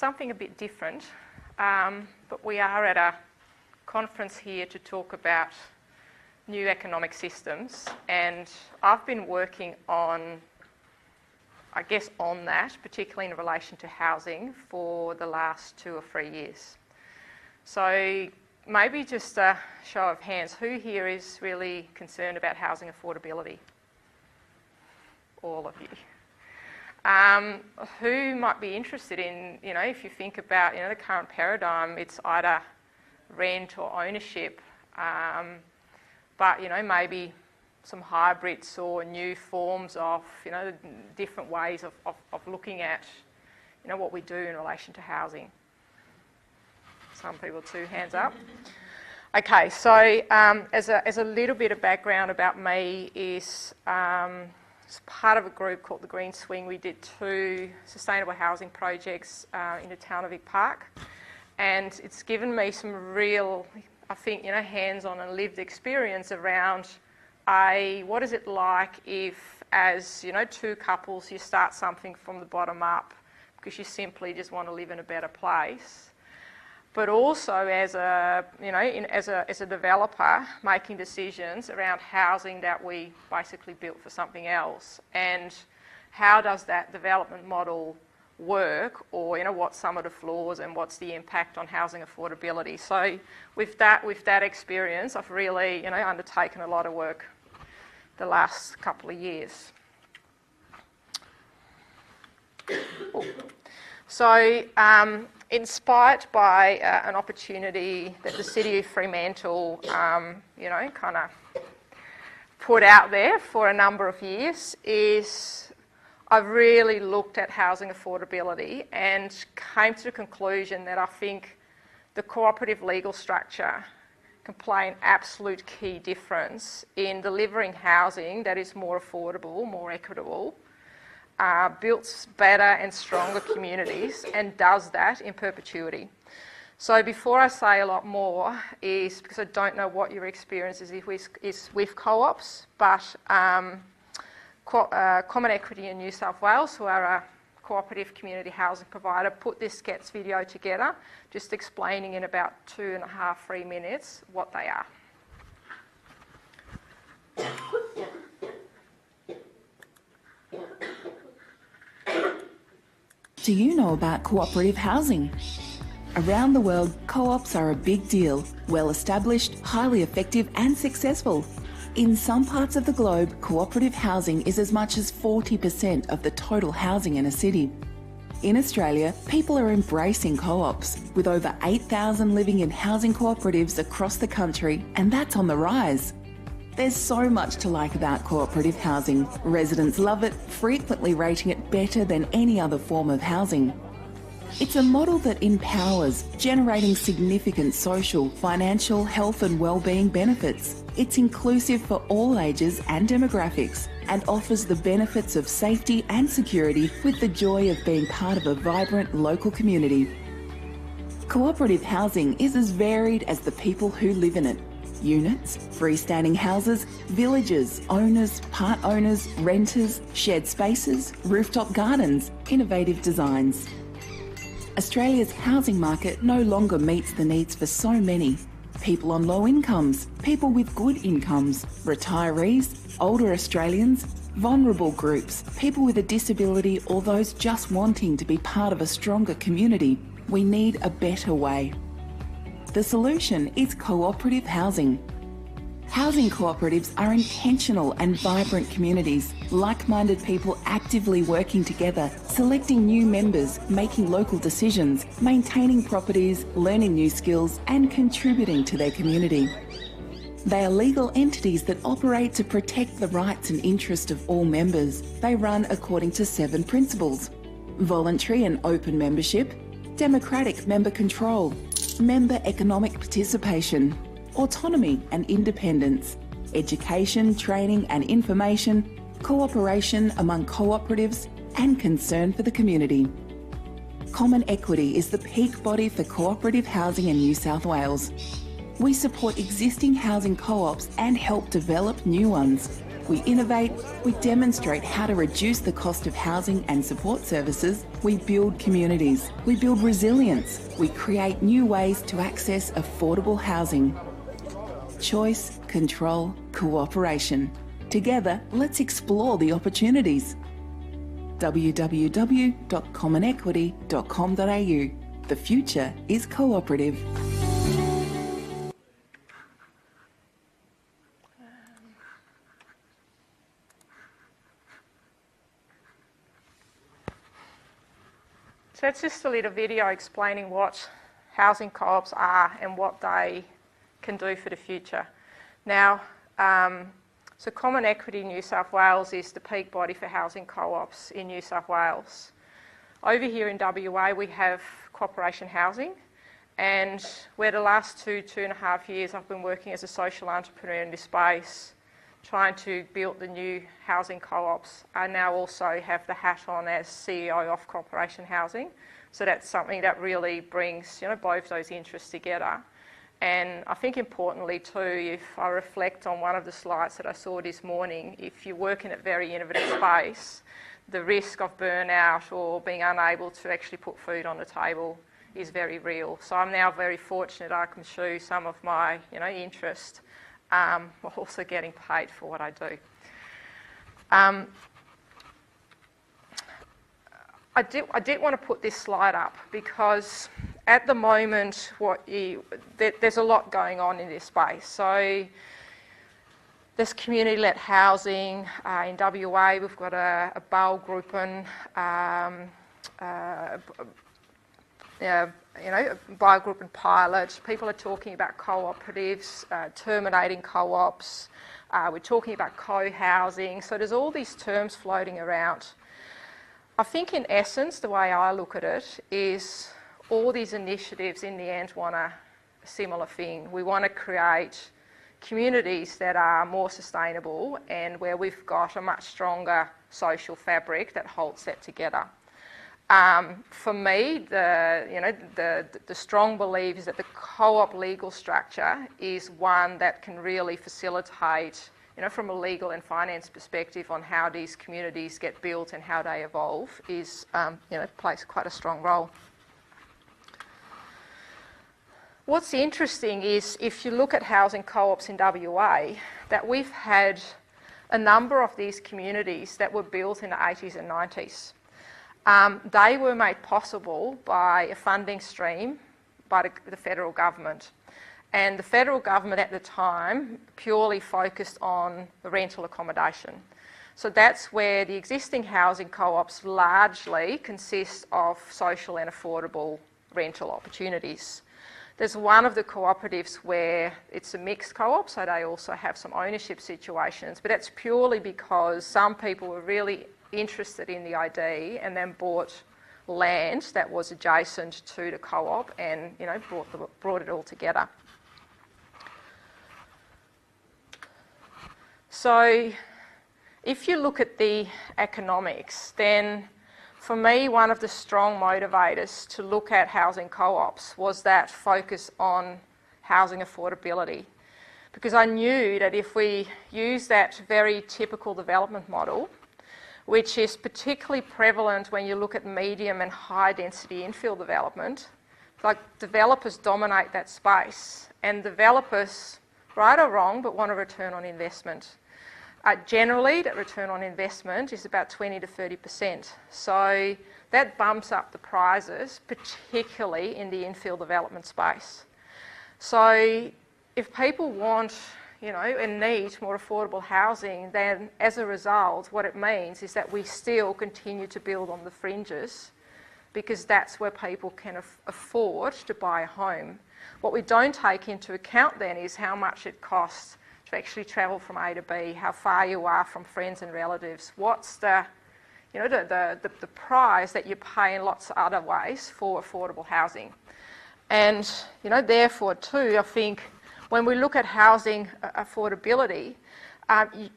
something a bit different, but we are at a conference here to talk about new economic systems, and I've been working on, I guess, on that, particularly in relation to housing, for the last 2 or 3 years. So maybe just a show of hands, who here is really concerned about housing affordability? All of you. Who might be interested in, if you think about, the current paradigm, it's either rent or ownership, but, maybe some hybrids or new forms of, different ways of looking at, what we do in relation to housing. Some people, 2 hands up. Okay, so as a little bit of background about me is, as part of a group called the Green Swing, we did 2 sustainable housing projects in the town of Earth Perth, and it's given me some real, I think, hands-on and lived experience around what is it like if, as 2 couples, you start something from the bottom up because you simply just want to live in a better place. But also as a developer, making decisions around housing that we basically built for something else, and how does that development model work, or what's some of the flaws and what's the impact on housing affordability. So with that experience, I've really undertaken a lot of work the last couple of years. Ooh. So, inspired by an opportunity that the city of Fremantle, kind of put out there for a number of years, is I've really looked at housing affordability and came to the conclusion that I think the cooperative legal structure can play an absolute key difference in delivering housing that is more affordable, more equitable, builds better and stronger communities, and does that in perpetuity. So before I say a lot more, is because I don't know what your experience is with co-ops, but Common Equity in New South Wales, who are a cooperative community housing provider, put this sketch video together, just explaining in about 2.5, 3 minutes what they are. Do you know about cooperative housing? Around the world, co-ops are a big deal, well established, highly effective and successful. In some parts of the globe, cooperative housing is as much as 40% of the total housing in a city. In Australia, people are embracing co-ops, with over 8,000 living in housing cooperatives across the country, and that's on the rise. There's so much to like about cooperative housing. Residents love it, frequently rating it better than any other form of housing. It's a model that empowers, generating significant social, financial, health and well-being benefits. It's inclusive for all ages and demographics, and offers the benefits of safety and security with the joy of being part of a vibrant local community. Cooperative housing is as varied as the people who live in it. Units, freestanding houses, villages, owners, part owners, renters, shared spaces, rooftop gardens, innovative designs. Australia's housing market no longer meets the needs for so many. People on low incomes, people with good incomes, retirees, older Australians, vulnerable groups, people with a disability, or those just wanting to be part of a stronger community. We need a better way. The solution is cooperative housing. Housing cooperatives are intentional and vibrant communities, like-minded people actively working together, selecting new members, making local decisions, maintaining properties, learning new skills, and contributing to their community. They are legal entities that operate to protect the rights and interests of all members. They run according to 7 principles: voluntary and open membership, democratic member control, member economic participation, autonomy and independence, education, training and information, cooperation among cooperatives, and concern for the community. Common Equity is the peak body for cooperative housing in New South Wales. We support existing housing co-ops and help develop new ones. we innovate, we demonstrate how to reduce the cost of housing and support services, we build communities, we build resilience, we create new ways to access affordable housing. Choice, control, cooperation. Together, let's explore the opportunities. www.commonequity.com.au. The future is cooperative. So it's just a little video explaining what housing co-ops are and what they can do for the future. Now, so Common Equity New South Wales is the peak body for housing co-ops in New South Wales. Over here in WA we have Cooperation Housing, and where the last two and a half years I've been working as a social entrepreneur in this space, trying to build the new housing co-ops. I now also have the hat on as CEO of Cooperation Housing, so that's something that really brings both those interests together. And I think importantly too, if I reflect on one of the slides that I saw this morning, if you work in a very innovative space, the risk of burnout or being unable to actually put food on the table is very real. So I'm now very fortunate I can show some of my interest while also getting paid for what I do. I did want to put this slide up because at the moment there's a lot going on in this space. So there's community-led housing. In WA we've got a Baugruppen, Baugruppen pilot. People are talking about cooperatives, terminating co-ops. We're talking about co-housing. So there's all these terms floating around. I think in essence, the way I look at it is all these initiatives in the end want a similar thing. We want to create communities that are more sustainable and where we've got a much stronger social fabric that holds that together. For me, the strong belief is that the co-op legal structure is one that can really facilitate, from a legal and finance perspective on how these communities get built and how they evolve, plays quite a strong role. What's interesting is if you look at housing co-ops in WA, that we've had a number of these communities that were built in the 80s and 90s. They were made possible by a funding stream by the federal government. And the federal government at the time purely focused on the rental accommodation. So that's where the existing housing co-ops largely consist of social and affordable rental opportunities. There's one of the cooperatives where it's a mixed co-op, so they also have some ownership situations, but that's purely because some people were really interested in the idea and then bought land that was adjacent to the co-op and brought it all together. So if you look at the economics, then for me one of the strong motivators to look at housing co-ops was that focus on housing affordability, because I knew that if we use that very typical development model, which is particularly prevalent when you look at medium and high density infill development, like developers dominate that space, and developers, right or wrong, but want a return on investment. Generally, that return on investment is about 20 to 30%. So that bumps up the prices, particularly in the infill development space. So if people want, and need more affordable housing, then as a result, what it means is that we still continue to build on the fringes, because that's where people can afford to buy a home. What we don't take into account then is how much it costs to actually travel from A to B, how far you are from friends and relatives, what's the price that you pay in lots of other ways for affordable housing. And, therefore too, I think when we look at housing affordability,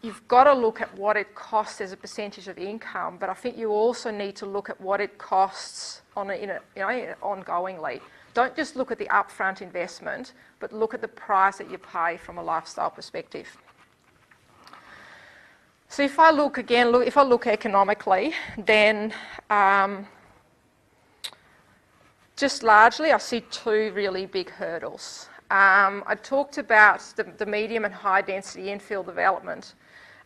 you've got to look at what it costs as a percentage of income, but I think you also need to look at what it costs ongoingly. Don't just look at the upfront investment, but look at the price that you pay from a lifestyle perspective. So if I look economically, then just largely I see two really big hurdles. I talked about the medium and high density infill development,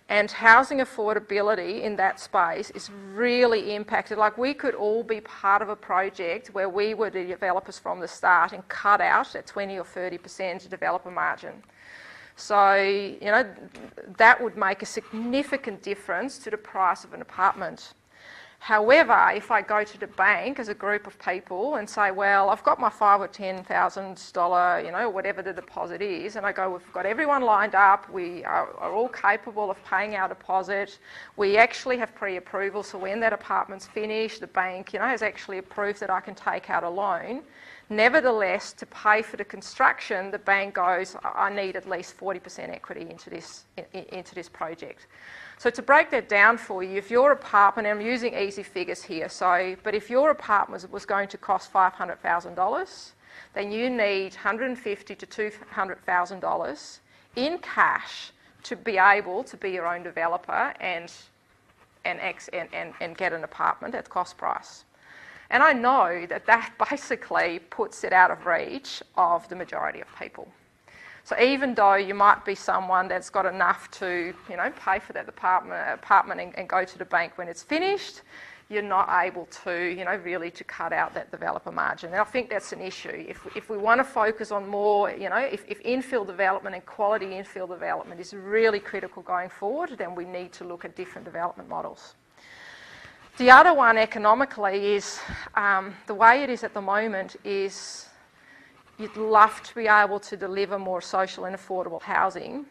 and housing affordability in that space is really impacted. Like, we could all be part of a project where we were the developers from the start and cut out at 20 or 30% developer margin. So, you know, that would make a significant difference to the price of an apartment. However, if I go to the bank as a group of people and say, well, I've got my $5,000 or $10,000, you know, whatever the deposit is, and I go, we've got everyone lined up, we are all capable of paying our deposit, we actually have pre-approval, so when that apartment's finished, the bank, you know, has actually approved that I can take out a loan. Nevertheless, to pay for the construction, the bank goes, I need at least 40% equity into this project. So to break that down for you, if your apartment, and I'm using easy figures here, but if your apartment was going to cost $500,000, then you need $150,000 to $200,000 in cash to be able to be your own developer and get an apartment at cost price. And I know that basically puts it out of reach of the majority of people. So even though you might be someone that's got enough to, you know, pay for that apartment and go to the bank when it's finished, you're not able to, you know, really to cut out that developer margin. And I think that's an issue. If we want to focus on more, you know, if infill development and quality infill development is really critical going forward, then we need to look at different development models. The other one economically is, the way it is at the moment is, you'd love to be able to deliver more social and affordable housing,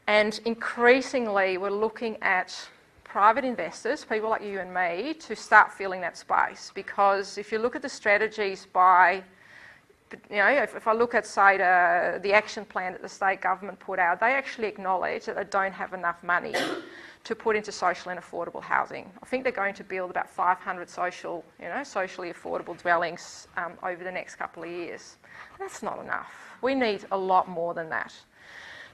and increasingly we're looking at private investors, people like you and me, to start filling that space. Because if you look at the strategies by, you know, if I look at, say, the action plan that the state government put out, they actually acknowledge that they don't have enough money to put into social and affordable housing. I think they're going to build about 500 socially affordable dwellings over the next couple of years. That's not enough. We need a lot more than that.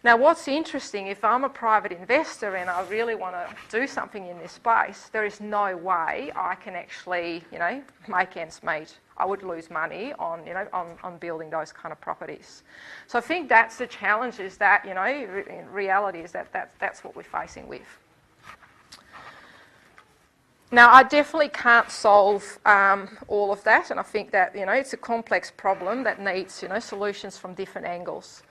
Now, what's interesting, if I'm a private investor and I really want to do something in this space, there is no way I can actually, you know, make ends meet. I would lose money on, you know, on building those kind of properties. So I think that's the challenge, is that, you know, in reality is that's what we're facing with. Now, I definitely can't solve all of that, and I think that, you know, it's a complex problem that needs, you know, solutions from different angles.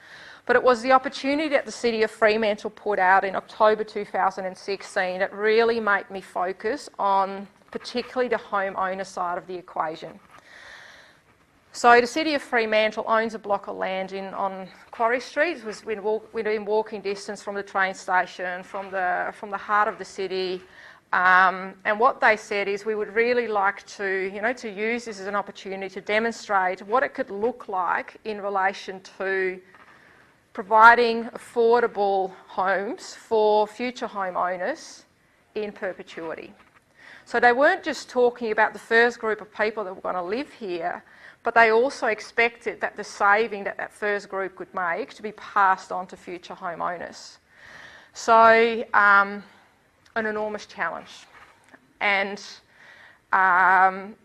But it was the opportunity that the City of Fremantle put out in October 2016 that really made me focus on particularly the homeowner side of the equation. So the City of Fremantle owns a block of land on Quarry Street. It was within walking distance from the train station, from the heart of the city. And what they said is, we would really like to, you know, to use this as an opportunity to demonstrate what it could look like in relation to providing affordable homes for future homeowners in perpetuity. So they weren't just talking about the first group of people that were going to live here, but they also expected that the saving that first group could make to be passed on to future homeowners. So, an enormous challenge. And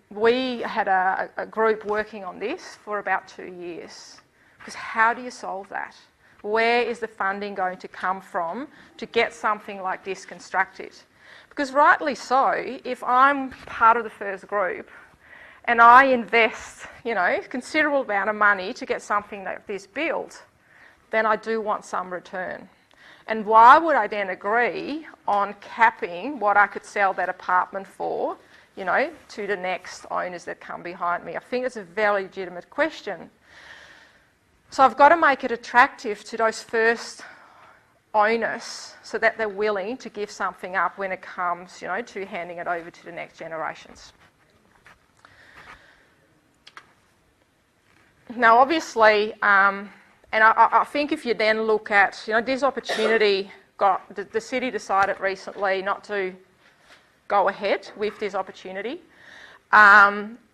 we had a group working on this for about 2 years. Because how do you solve that? Where is the funding going to come from to get something like this constructed? Because rightly so, if I'm part of the first group and I invest, you know, a considerable amount of money to get something like this built, then I do want some return. And why would I then agree on capping what I could sell that apartment for, you know, to the next owners that come behind me? I think it's a very legitimate question. So I've got to make it attractive to those first owners so that they're willing to give something up when it comes, you know, to handing it over to the next generations. Now, obviously, and I think if you then look at, you know, this opportunity, the city decided recently not to go ahead with this opportunity.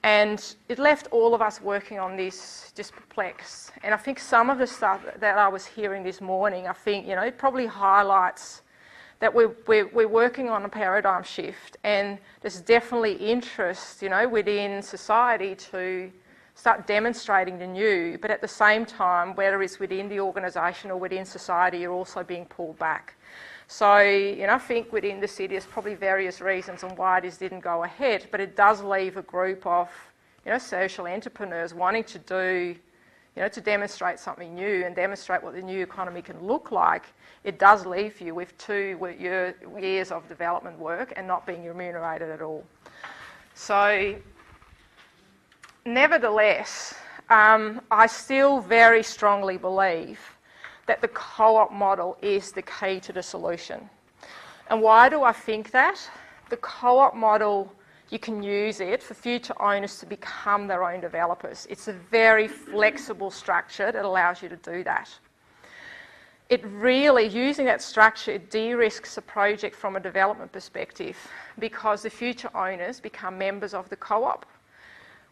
And it left all of us working on this just perplexed. And I think some of the stuff that I was hearing this morning, I think, you know, it probably highlights that we're working on a paradigm shift, and there's definitely interest, you know, within society to start demonstrating the new, but at the same time, whether it's within the organisation or within society, you're also being pulled back. So, you know, I think within the city there's probably various reasons on why this didn't go ahead, but it does leave a group of, you know, social entrepreneurs wanting to do, you know, to demonstrate something new and demonstrate what the new economy can look like. It does leave you with 2 years of development work and not being remunerated at all. So, nevertheless, I still very strongly believe that the co-op model is the key to the solution. And why do I think that? The co-op model, you can use it for future owners to become their own developers. It's a very flexible structure that allows you to do that. It really, using that structure, it de-risks a project from a development perspective because the future owners become members of the co-op.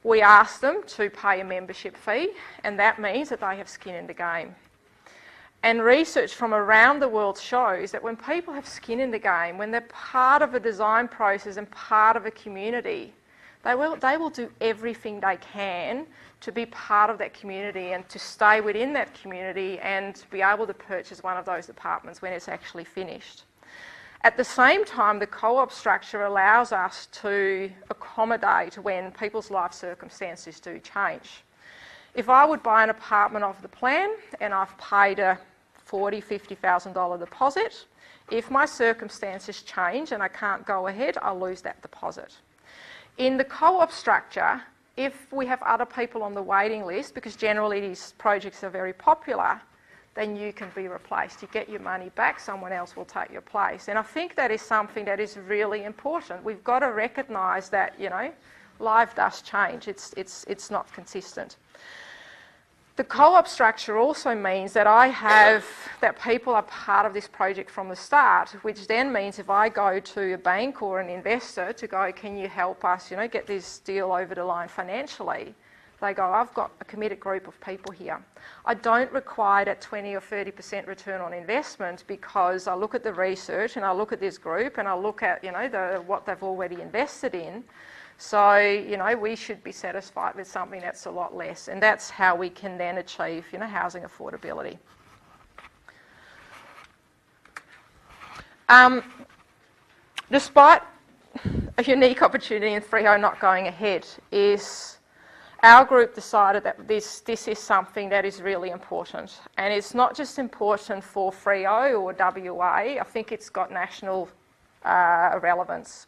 We ask them to pay a membership fee, and that means that they have skin in the game. And research from around the world shows that when people have skin in the game, when they're part of a design process and part of a community, they will do everything they can to be part of that community and to stay within that community and be able to purchase one of those apartments when it's actually finished. At the same time, the co-op structure allows us to accommodate when people's life circumstances do change. If I would buy an apartment off the plan and I've paid a $40,000, $50,000 deposit, if my circumstances change and I can't go ahead, I'll lose that deposit. In the co-op structure, if we have other people on the waiting list, because generally these projects are very popular, then you can be replaced. You get your money back, someone else will take your place. And I think that is something that is really important. We've got to recognise that, you know, life does change. It's not consistent. The co-op structure also means that that people are part of this project from the start, which then means if I go to a bank or an investor to go, can you help us, you know, get this deal over the line financially? They go, I've got a committed group of people here. I don't require that 20 or 30% return on investment because I look at the research and I look at this group and I look at, you know, what they've already invested in. So, you know, we should be satisfied with something that's a lot less, and that's how we can then achieve, you know, housing affordability. Despite a unique opportunity in Freo not going ahead, is our group decided that this is something that is really important, and it's not just important for Freo or WA. I think it's got national relevance.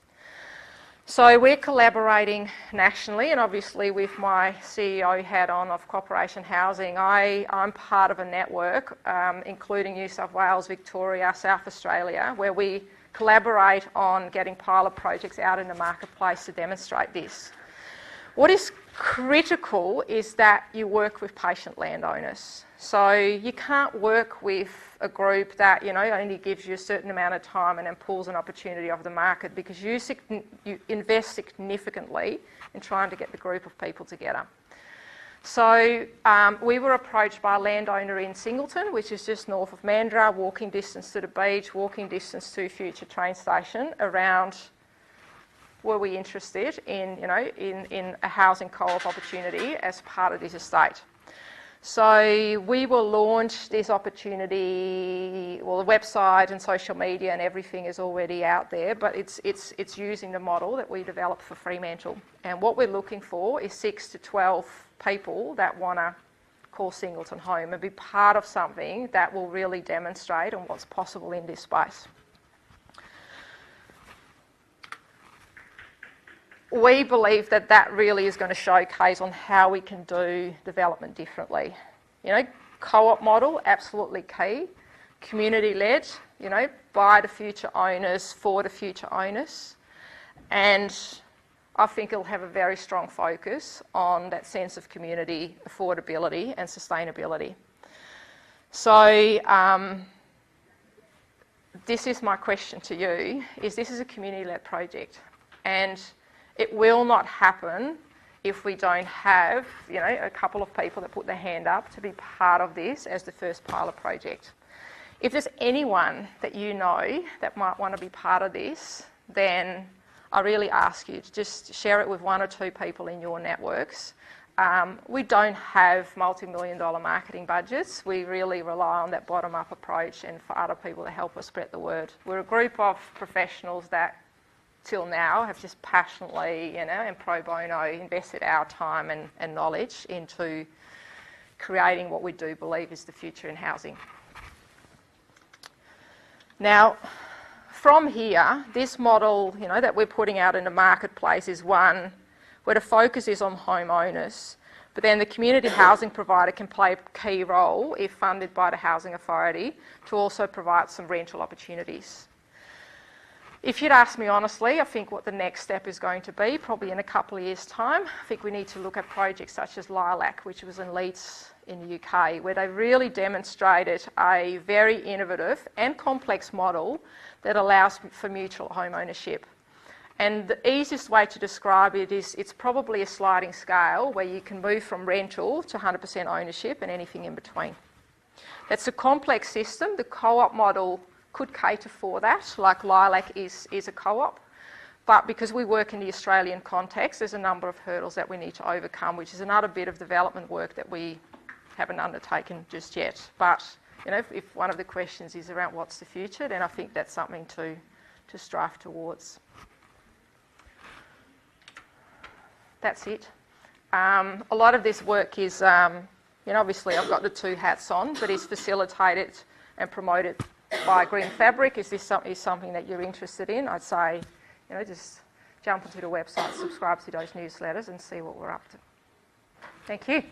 So we're collaborating nationally, and obviously with my CEO hat on of Corporation Housing, I'm part of a network, including New South Wales, Victoria, South Australia, where we collaborate on getting pilot projects out in the marketplace to demonstrate this. What is critical is that you work with patient landowners. So you can't work with a group that, you know, only gives you a certain amount of time and then pulls an opportunity off the market, because you invest significantly in trying to get the group of people together. So we were approached by a landowner in Singleton, which is just north of Mandurah, walking distance to the beach, walking distance to future train station, around were we interested in, you know, in a housing co-op opportunity as part of this estate. So we will launch this opportunity, well, the website and social media and everything is already out there, but it's using the model that we developed for Fremantle. And what we're looking for is 6 to 12 people that want to call Singleton home and be part of something that will really demonstrate on what's possible in this space. We believe that that really is going to showcase on how we can do development differently. You know, co-op model, absolutely key. Community-led, you know, by the future owners, for the future owners. And I think it'll have a very strong focus on that sense of community, affordability and sustainability. So this is my question to you, is this is a community-led project. And it will not happen if we don't have, you know, a couple of people that put their hand up to be part of this as the first pilot project. If there's anyone that you know that might want to be part of this, then I really ask you to just share it with 1 or 2 people in your networks. We don't have multi-million-dollar marketing budgets. We really rely on that bottom-up approach and for other people to help us spread the word. We're a group of professionals that, till now, have just passionately, and pro bono invested our time and knowledge into creating what we do believe is the future in housing. Now, from here, this model, that we're putting out in the marketplace is one where the focus is on homeowners, but then the community housing provider can play a key role, if funded by the housing authority, to also provide some rental opportunities. If you'd ask me honestly, I think what the next step is going to be, probably in a couple of years' time, I think we need to look at projects such as Lilac, which was in Leeds in the UK, where they really demonstrated a very innovative and complex model that allows for mutual home ownership. And the easiest way to describe it is it's probably a sliding scale where you can move from rental to 100% ownership and anything in between. That's a complex system. The co-op model could cater for that, like Lilac is a co-op. But because we work in the Australian context, there's a number of hurdles that we need to overcome, which is another bit of development work that we haven't undertaken just yet. But if one of the questions is around what's the future, then I think that's something to strive towards. That's it. A lot of this work is, obviously I've got the 2 hats on, but is facilitated and promoted by Green Fabric. Is this something that you're interested in? I'd say, just jump onto the website, subscribe to those newsletters and see what we're up to. Thank you.